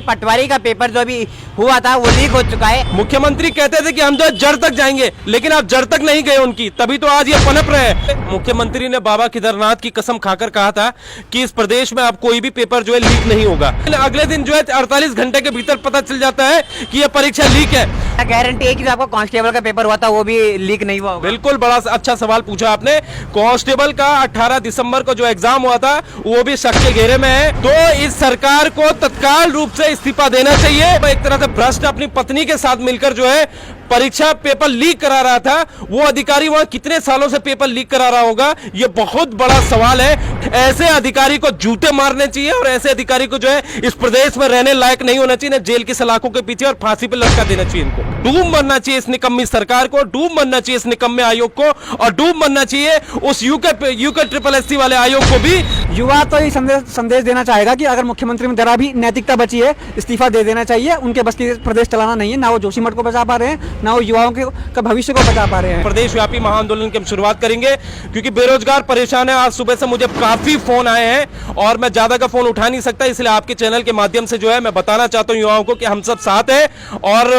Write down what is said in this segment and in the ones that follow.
पटवारी का पेपर जो अभी हुआ था वो लीक हो चुका है। मुख्यमंत्री कहते थे कि हम जो जड़ तक जाएंगे, लेकिन आप जड़ तक नहीं गए उनकी, तभी तो आज ये पनप रहे हैं। मुख्यमंत्री ने बाबा केदारनाथ की कसम खाकर कहा था कि इस प्रदेश में अब कोई भी पेपर जो है लीक नहीं होगा। अगले दिन जो है 48 घंटे के भीतर पता चल जाता है कि यह परीक्षा लीक है। गारंटी है कि जो आपका कांस्टेबल का पेपर हुआ था वो भी लीक नहीं हुआ होगा? बिल्कुल, बड़ा अच्छा सवाल पूछा आपने। कांस्टेबल का 18 दिसंबर को जो एग्जाम हुआ था वो भी शक के घेरे में है। तो इस सरकार को तत्काल रूप से इस्तीफा देना चाहिए। एक तरह से भ्रष्ट अपनी पत्नी के साथ मिलकर जो है परीक्षा पेपर लीक करा रहा था, वो अधिकारी वहां कितने सालों से पेपर लीक करा रहा होगा, ये बहुत बड़ा सवाल है। ऐसे अधिकारी को जूते मारने चाहिए और ऐसे अधिकारी को जो है इस प्रदेश में रहने लायक नहीं होना चाहिए, जेल की सलाखों के पीछे और फांसी पे लटका देना चाहिए इनको। डूब मरना चाहिए इस निकम्मी सरकार को, डूब मरना चाहिए इस निकम्मे आयोग को, और डूब मरना चाहिए उस यूके ट्रिपल एससी वाले आयोग को भी। युवा तो ये संदेश देना चाहेगा कि अगर मुख्यमंत्री में जरा भी नैतिकता बची है, इस्तीफा दे देना चाहिए। उनके बस की प्रदेश चलाना नहीं है, ना वो जोशीमठ को बचा पा रहे हैं, ना वो युवाओं के भविष्य को बचा पा रहे हैं। प्रदेश व्यापी महाआंदोलन की हम शुरुआत करेंगे क्योंकि बेरोजगार परेशान है। आज सुबह से मुझे काफी फोन आए हैं और मैं ज्यादा का फोन उठा नहीं सकता, इसलिए आपके चैनल के माध्यम से जो है मैं बताना चाहता हूं युवाओं को कि हम सब साथ हैं और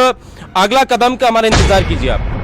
अगला कदम का हमारा इंतजार कीजिए आप।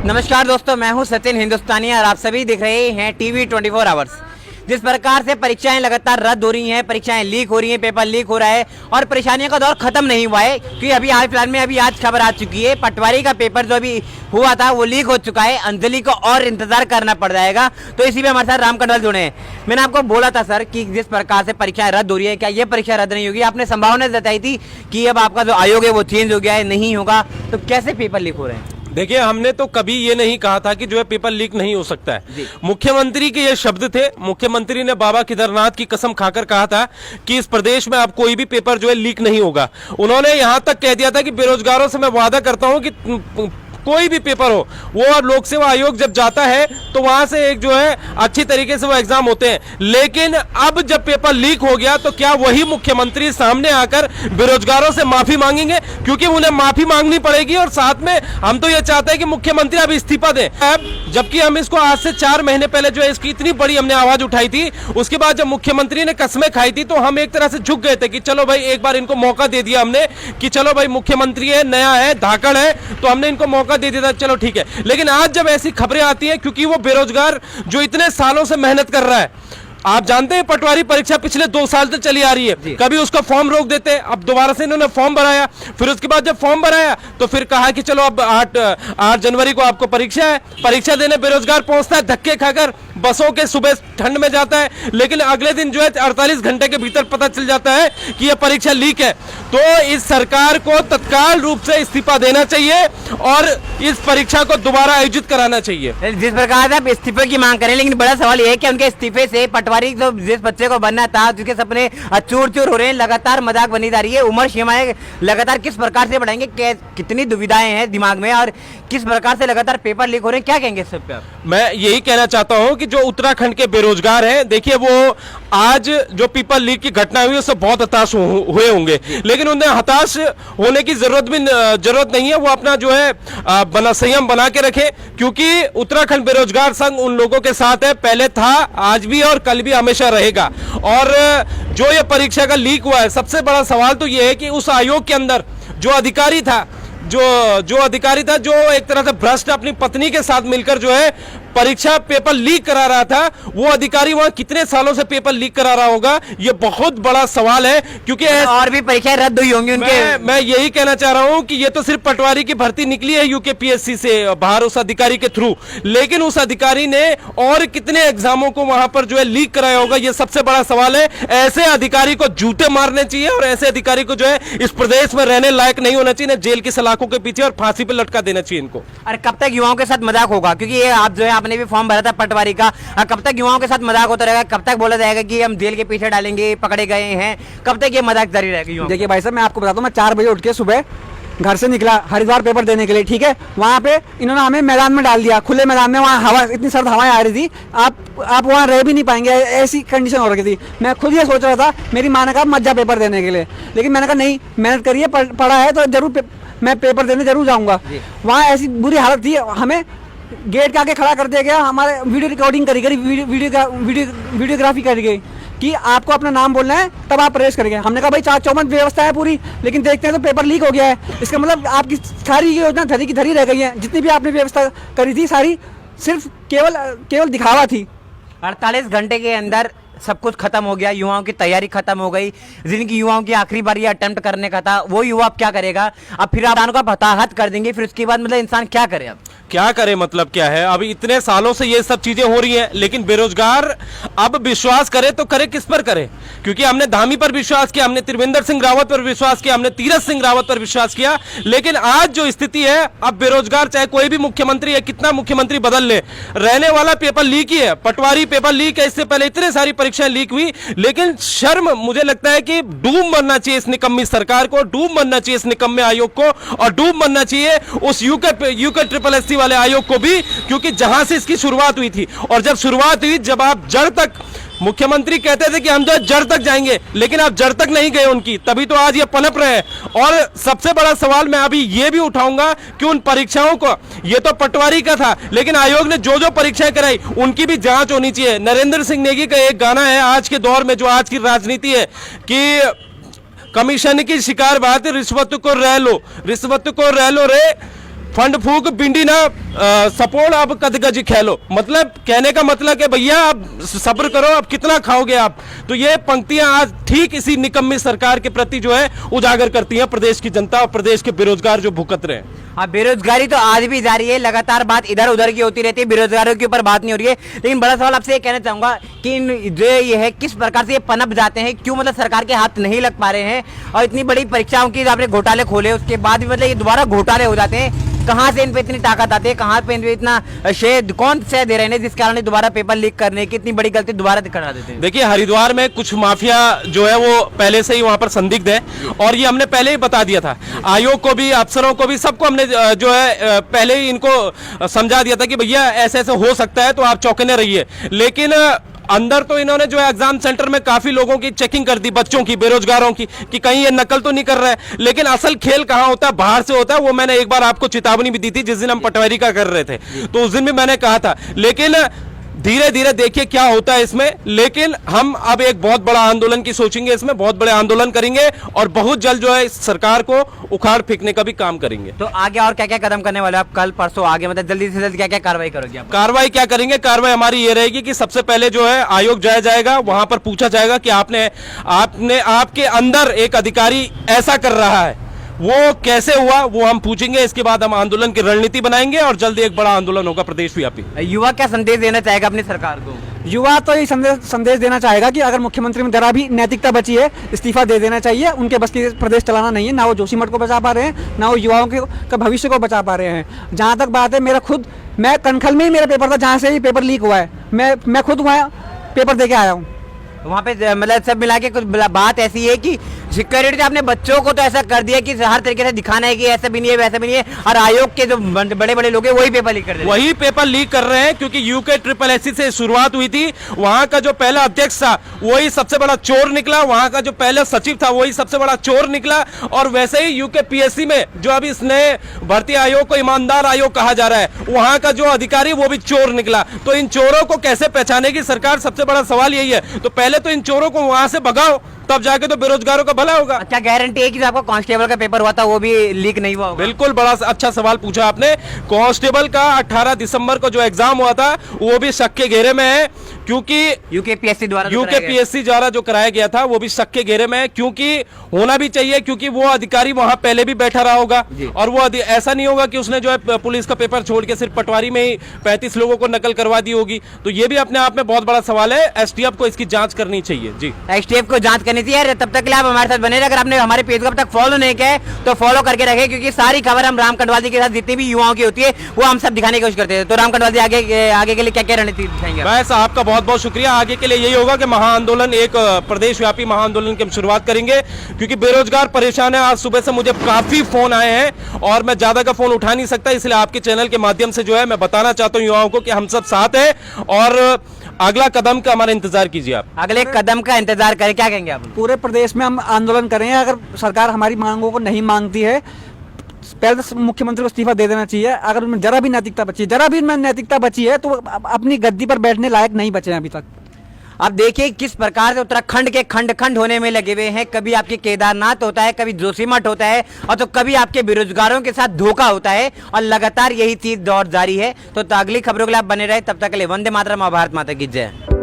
नमस्कार दोस्तों, मैं हूं सचिन हिंदुस्तानी और आप सभी देख रहे हैं टीवी 24 आवर्स। जिस प्रकार से परीक्षाएं लगातार रद्द हो रही हैं, परीक्षाएं लीक हो रही हैं, पेपर लीक हो रहा है और परेशानियों का दौर खत्म नहीं हुआ है, क्योंकि अभी हाल फिलहाल में अभी आज खबर आ चुकी है पटवारी का पेपर जो अभी हुआ था वो लीक हो चुका है। अंजलि को और इंतजार करना पड़ जाएगा। तो इसी में हमारे साथ राम कंडल जुड़े हैं। मैंने आपको बोला था सर कि जिस प्रकार से परीक्षाएं रद्द हो रही है, क्या ये परीक्षा रद्द नहीं होगी? आपने संभावना जताई थी कि अब आपका जो आयोग है वो चेंज हो गया है, नहीं होगा, तो कैसे पेपर लीक हो रहे हैं? देखिए, हमने तो कभी ये नहीं कहा था कि जो है पेपर लीक नहीं हो सकता है। मुख्यमंत्री के ये शब्द थे। मुख्यमंत्री ने बाबा केदारनाथ की कसम खाकर कहा था कि इस प्रदेश में अब कोई भी पेपर जो है लीक नहीं होगा। उन्होंने यहां तक कह दिया था कि बेरोजगारों से मैं वादा करता हूं कि कोई भी पेपर हो वो अब लोक सेवा आयोग जब जाता है तो वहां से एक जो है अच्छी तरीके से वो एग्जाम होते हैं। लेकिन अब जब पेपर लीक हो गया तो क्या वही मुख्यमंत्री सामने आकर बेरोजगारों से माफी मांगेंगे? क्योंकि उन्हें माफी मांगनी पड़ेगी और साथ में हम तो ये चाहते हैं कि मुख्यमंत्री अब इस्तीफा दें। अब जबकि हम इसको आज से 4 महीने पहले जो है इसकी इतनी बड़ी हमने आवाज उठाई थी, उसके बाद जब मुख्यमंत्री ने कस्में खाई थी तो हम एक तरह से झुक गए थे कि चलो भाई एक बार इनको मौका दे दिया हमने कि चलो भाई मुख्यमंत्री है, नया है, धाकड़ है, तो हमने इनको मौका दे दिया, चलो ठीक है। लेकिन आज जब ऐसी खबरें आती हैं, क्योंकि वो बेरोजगार जो इतने सालों से मेहनत कर रहा है, आप जानते हैं पटवारी परीक्षा पिछले 2 साल से चली आ रही है, कभी उसका फॉर्म रोक देते, अब दोबारा से इन्होंने फॉर्म भराया, फिर उसके बाद जब फॉर्म भराया तो फिर कहा कि चलो अब 8 जनवरी को आपको परीक्षा है। परीक्षा देने बेरोजगार पहुंचता है धक्के खाकर, बसों के सुबह ठंड में जाता है, लेकिन अगले दिन जो है 48 घंटे के भीतर पता चल जाता है कि यह परीक्षा लीक है। तो इस सरकार को तत्काल रूप से इस्तीफा देना चाहिए और इस परीक्षा को दोबारा आयोजित कराना चाहिए। जिस प्रकार से आप इस्तीफे की मांग करें, लेकिन बड़ा सवाल यह है कि उनके इस्तीफे से पटवारी जो जिस बच्चे को बनना था, जिसके सपने चूर चूर हो रहे हैं, लगातार मजाक बनी जा रही है, उम्र सीमाएं लगातार किस प्रकार से बढ़ाएंगे, कितनी दुविधाएं हैं दिमाग में और किस प्रकार से लगातार पेपर लीक हो रहे हैं, क्या कहेंगे इस सब पे आप? मैं यही कहना चाहता हूं कि जो उत्तराखंड के बेरोजगार हैं, देखिए वो आज जो पेपर लीक की घटना हुई उससे बहुत हताश हुए होंगे, लेकिन उन्हें हताश होने की जरूरत नहीं है। वो अपना जो है संयम बना के रखे, क्योंकि उत्तराखंड बेरोजगार संघ उन लोगों के साथ है, पहले था, आज भी और कल भी हमेशा रहेगा। और जो ये परीक्षा का लीक हुआ है, सबसे बड़ा सवाल तो ये है कि उस आयोग के अंदर जो अधिकारी था जो एक तरह से भ्रष्ट अपनी पत्नी के साथ मिलकर जो है परीक्षा पेपर लीक करा रहा था, वो अधिकारी वहां कितने सालों से पेपर लीक करा रहा होगा, ये बहुत बड़ा सवाल है। क्योंकि और भी परीक्षाएं रद्द हुई होंगी उनके। मैं यही कहना चाह रहा हूं कि ये तो सिर्फ पटवारी की भर्ती निकली है यूकेपीएससी से बाहर उस अधिकारी के थ्रू, लेकिन उस अधिकारी ने और कितने एग्जामों को वहां पर जो है लीक कराया होगा, ये सबसे बड़ा सवाल है। ऐसे अधिकारी को जूते मारने चाहिए और ऐसे अधिकारी को जो है इस प्रदेश में रहने लायक नहीं होना चाहिए, जेल की सलाखों के पीछे और फांसी पर लटका देना चाहिए इनको। और कब तक युवाओं के साथ मजाक होगा? क्योंकि ये आप जो है आपने भी फॉर्म भरा था पटवारी का, कब तक युवाओं के साथ मजाक होता रहेगा? कब तक बोला जाएगा कि हम जेल के पीछे डालेंगे, पकड़े गए हैं? कब तक ये मजाक जारी रहेगा? देखिए भाई साहब, मैं आपको बताता हूँ, मैं 4 बजे उठ के सुबह घर से निकला हरिद्वार पेपर देने के लिए, ठीक है। वहाँ पे इन्होंने हमें मैदान में डाल दिया, खुले मैदान में, वहाँ हवा, इतनी सर्द हवाएं आ रही थी, आप वहाँ रह भी नहीं पाएंगे, ऐसी कंडीशन हो रही थी। मैं खुद ये सोच रहा था, मेरी माँ ने कहा मत जा पेपर देने के लिए, लेकिन मैंने कहा नहीं, मेहनत करिए, पढ़ा है तो जरूर मैं पेपर देने जरूर जाऊँगा। वहाँ ऐसी बुरी हालत थी, हमें गेट के आगे खड़ा कर दिया गया, हमारे वीडियो रिकॉर्डिंग करी गई, वीडियोग्राफी करी गई कि आपको अपना नाम बोलना है तब आप प्रवेश करेंगे। हमने कहा भाई 454 व्यवस्था है पूरी, लेकिन देखते हैं तो पेपर लीक हो गया है। इसका मतलब आपकी सारी योजना धरी की धरी रह गई है। जितनी भी आपने व्यवस्था करी थी सारी सिर्फ केवल दिखावा थी। 48 घंटे के अंदर सब कुछ खत्म हो गया, युवाओं की तैयारी खत्म हो गई। जिनकी युवाओं की आखिरी बार ये अटेम्प्ट करने का था, वो युवा अब क्या करेगा? अब फिर आप को हताहत कर देंगे, फिर उसके बाद मतलब इंसान क्या करे? अब क्या करे मतलब क्या है? अभी इतने सालों से ये सब चीजें हो रही हैं, लेकिन बेरोजगार अब विश्वास करे तो करे किस पर करे? क्योंकि हमने धामी पर विश्वास किया, हमने त्रिवेंद्र सिंह रावत पर विश्वास किया, हमने तीरथ सिंह रावत पर विश्वास किया, लेकिन आज जो स्थिति है, अब बेरोजगार चाहे कोई भी मुख्यमंत्री है, कितना मुख्यमंत्री बदल ले, रहने वाला पेपर लीक ही है। पटवारी पेपर लीक है, इससे पहले इतने सारी परीक्षाएं लीक हुई। लेकिन शर्म मुझे लगता है कि डूब मरना चाहिए इस निकम्मी सरकार को, डूब मरना चाहिए इस निकम्मे आयोग को, और डूब मरना चाहिए उस यूके ट्रिपल एससी वाले आयोग को भी, क्योंकि जहां से इसकी शुरुआत हुई थी, और जब शुरुआत हुई, जब आप जड़ तक, मुख्यमंत्री कहते थे कि हम जो जड़ तक जाएंगे, लेकिन आप जड़ तक नहीं गए उनकी, तभी तो आज ये पनप रहे हैं। और सबसे बड़ा सवाल मैं अभी ये भी उठाऊंगा कि उन परीक्षाओं को, ये तो पटवारी का था, लेकिन आयोग ने जो जो परीक्षाएं कराई उनकी भी जांच होनी चाहिए। नरेंद्र सिंह नेगी का एक गाना है आज के दौर में, जो आज की राजनीति है, कि कमीशन की शिकार बात, रिश्वत को रह लो, रिश्वत को रह लो रे, फंड फूक बिंडी ना सपोर्ट, अब कद गज खेलो। मतलब कहने का मतलब है भैया आप सब्र करो, अब कितना खाओगे आप? तो ये पंक्तियां आज ठीक इसी निकम्मी सरकार के प्रति जो है उजागर करती हैं प्रदेश की जनता और प्रदेश के बेरोजगार जो भुगत रहे हैं। हाँ, बेरोजगारी तो आज भी जारी है, लगातार बात इधर उधर की होती रहती है, बेरोजगारों के ऊपर बात नहीं हो रही है। लेकिन बड़ा सवाल आपसे ये कहना चाहूंगा कि जो ये है, किस प्रकार से ये पनप जाते हैं, क्यों मतलब सरकार के हाथ नहीं लग पा रहे हैं? और इतनी बड़ी परीक्षाओं की आपने घोटाले खोले, उसके बाद भी मतलब ये दोबारा घोटाले हो जाते हैं। कहाँ से इन पे इतनी ताकत आती है? कहाँ पे इन पे इतना शेयर, कौन शेयर दे रहे हैं जिस कारण दोबारा पेपर लीक करने की इतनी बड़ी गलती दोबारा करा देते हैं? देखिए, हरिद्वार में कुछ माफिया जो है वो पहले से ही वहां पर संदिग्ध है, और ये हमने पहले ही बता दिया था। आयोग को भी, अफसरों को भी, सबको हमने जो है पहले ही इनको समझा दिया था कि भैया ऐसे ऐसे हो सकता है, तो आप चौकन्ने रहिए। लेकिन अंदर तो इन्होंने जो है एग्जाम सेंटर में काफी लोगों की चेकिंग कर दी, बच्चों की, बेरोजगारों की, कि कहीं ये नकल तो नहीं कर रहा है। लेकिन असल खेल कहां होता है? बाहर से होता है। वो मैंने एक बार आपको चेतावनी भी दी थी जिस दिन हम पटवारी का कर रहे थे, तो उस दिन भी मैंने कहा था। लेकिन धीरे धीरे देखिए क्या होता है इसमें। लेकिन हम अब एक बहुत बड़ा आंदोलन की सोचेंगे, इसमें बहुत बड़े आंदोलन करेंगे, और बहुत जल्द जो है इस सरकार को उखाड़ फेंकने का भी काम करेंगे। तो आगे और क्या क्या कदम करने वाले आप? कल परसों आगे मतलब जल्दी से जल्दी क्या क्या कार्रवाई करोगे आप? कार्रवाई क्या करेंगे? कार्रवाई हमारी ये रहेगी कि सबसे पहले जो है आयोग जाया जाएगा, वहां पर पूछा जाएगा कि आपने आपके अंदर एक अधिकारी ऐसा कर रहा है, वो कैसे हुआ, वो हम पूछेंगे। इसके बाद हम आंदोलन की रणनीति बनाएंगे और जल्द एक बड़ा आंदोलन होगा प्रदेश व्यापी। युवा क्या संदेश देना चाहेगा अपनी सरकार को? युवा तो ये संदेश देना चाहेगा कि अगर मुख्यमंत्री में जरा भी नैतिकता बची है, इस्तीफा दे देना चाहिए। उनके बस की प्रदेश चलाना नहीं है, ना वो जोशीमठ को बचा पा रहे हैं, ना वो युवाओं के भविष्य को बचा पा रहे हैं। जहाँ तक बात है, मैं कनखल में ही मेरा पेपर था, जहाँ से ही पेपर लीक हुआ है, मैं खुद वहाँ पेपर दे के आया हूँ। वहाँ पे मतलब सब मिला के कुछ बात ऐसी है कि सिक्योरिटी अपने बच्चों को तो ऐसा कर दिया कि हर तरीके से दिखाना है कि ऐसा भी नहीं है, वैसा भी नहीं है, और आयोग के जो बड़े बड़े लोग हैं वही पेपर लीक कर रहे हैं। वही पेपर लीक कर रहे हैं, क्योंकि यूके ट्रिपल एससी से शुरुआत हुई थी। वहां का जो पहला अध्यक्ष था वही सबसे बड़ा चोर निकला, वहां का जो पहला सचिव था वही सबसे बड़ा चोर निकला, और वैसे ही यूके पीएससी में जो अभी इस नए भर्ती आयोग को ईमानदार आयोग कहा जा रहा है, वहां का जो अधिकारी वो भी चोर निकला। तो इन चोरों को कैसे पहचानेगी सरकार? सबसे बड़ा सवाल यही है। तो पहले तो इन चोरों को वहां से भगाओ, तब जाके तो बेरोजगारों का भला होगा। क्या गारंटी है कि जो आपका कांस्टेबल का पेपर हुआ था वो भी लीक नहीं हुआ होगा? बिल्कुल, बड़ा अच्छा सवाल पूछा आपने। कांस्टेबल का 18 दिसंबर को जो एग्जाम हुआ था वो भी शक के घेरे में है, क्योंकि यूकेपीएससी द्वारा जो कराया गया था वो भी शक के घेरे में है। क्योंकि होना भी चाहिए, क्योंकि वो अधिकारी वहां पहले भी बैठा रहा होगा, और वो ऐसा नहीं होगा कि उसने जो है पुलिस का पेपर छोड़ के सिर्फ पटवारी में ही 35 लोगों को नकल करवा दी होगी। तो ये भी अपने आप में बहुत बड़ा सवाल है। एसटीएफ को इसकी जांच करनी चाहिए। जी, एसटीएफ को जांच करनी चाहिए। तब तक के लिए आप हमारे साथ बने रहे। अगर आपने हमारे पेज को अब तक फॉलो नहीं किया है तो फॉलो करके रखें, क्योंकि सारी खबर हम राम कटवाल जी के साथ जितनी भी युवाओं की होती है वो हम सब दिखाने की कोशिश करते हैं। तो राम कटवाल जी आगे के लिए क्या क्या रणनीति दिखाएंगे? बस आपका बहुत बहुत शुक्रिया। आगे के लिए यही होगा कि महाआंदोलन, एक प्रदेश व्यापी महाआंदोलन की हम शुरुआत करेंगे, क्योंकि बेरोजगार परेशान है। आज सुबह से मुझे काफी फोन आए हैं और मैं ज्यादा का फोन उठा नहीं सकता, इसलिए आपके चैनल के माध्यम से जो है मैं बताना चाहता हूँ युवाओं को कि हम सब साथ हैं, और अगला कदम का हमारा इंतजार कीजिए। आप अगले कदम का इंतजार करें। क्या कहेंगे आप? पूरे प्रदेश में हम आंदोलन करेंगे। अगर सरकार हमारी मांगों को नहीं मांगती है, पहले तो मुख्यमंत्री को इस्तीफा दे देना चाहिए। अगर उनमें जरा भी नैतिकता बची है तो अपनी गद्दी पर बैठने लायक नहीं बचे हैं अभी तक। अब देखिए किस प्रकार से उत्तराखंड के खंड खंड होने में लगे हुए हैं। कभी आपके केदारनाथ होता है, कभी जोशीमठ होता है, और तो कभी आपके बेरोजगारों के साथ धोखा होता है, और लगातार यही चीज दौर जारी है। तो अगली खबरों के लिए आप बने रहे, तब तक के लिए वंदे मातरम, भारत माता की जय।